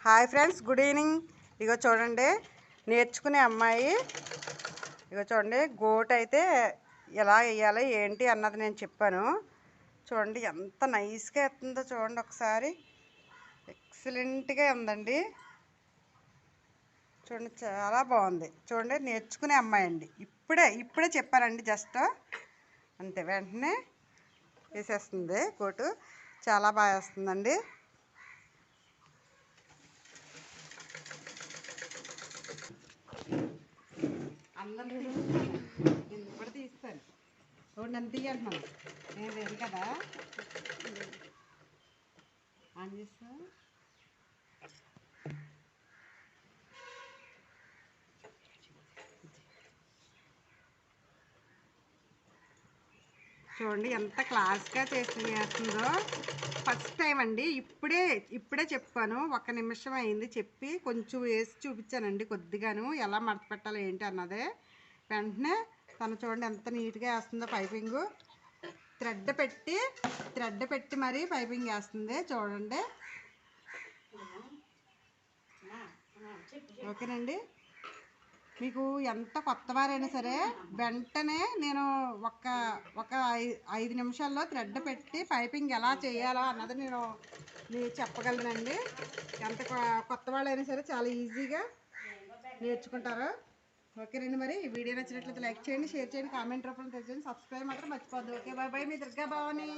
Hi friends, good evening. ఇగో చూడండి, నేర్చుకునే అమ్మాయి. ఇగో చూడండి, గోట్ అయితే ఎలా వేయాలి ఏంటి అన్నది నేను చెప్పాను. చూడండి ఎంత నైస్గా వేస్తుందో చూడండి ఒకసారి. ఎక్సలెంట్గా ఉందండి. చూడండి చాలా బాగుంది. చూడండి, నేర్చుకునే అమ్మాయి అండి. ఇప్పుడే చెప్పానండి, జస్ట్ అంతే. వెంటనే వేసేస్తుంది కోటు. చాలా బాగా వేస్తుందండి. అందరూ నేను ఇప్పుడు తీస్తాను. నన్ను తీయాలి, మనం నేను లేదు కదా ఆన్ చేస్తా. చూడండి ఎంత క్లాస్గా చేస్తుందో. ఫస్ట్ టైం అండి. ఇప్పుడే చెప్పాను. 1 నిమిషం అయింది చెప్పి, కొంచెం వేసి చూపించానండి కొద్దిగాను, ఎలా మడత పెట్టాలి ఏంటి అన్నదే. వెంటనే తను చూడండి ఎంత నీట్గా వేస్తుందో. పైపింగ్ థ్రెడ్ పెట్టి మరీ పైపింగ్ వేస్తుంది చూడండి. ఓకేనండి. మీకు ఎంత కొత్తవారైనా సరే వెంటనే నేను ఒక 5 నిమిషాల్లో థ్రెడ్ పెట్టి పైపింగ్ ఎలా చేయాలో అన్నది నేను చెప్పగలనండి. ఎంత కొత్త వాళ్ళైనా సరే చాలా ఈజీగా నేర్చుకుంటారు. ఓకేనండి. మరి ఈ వీడియో నచ్చినట్లయితే లైక్ చేయండి, షేర్ చేయండి, కామెంట్ రూపంలో తెలియజేయండి, సబ్స్క్రైబ్ మాత్రం మర్చిపోద్దు. Okay, bye bye. మీ దుర్గా భవాని.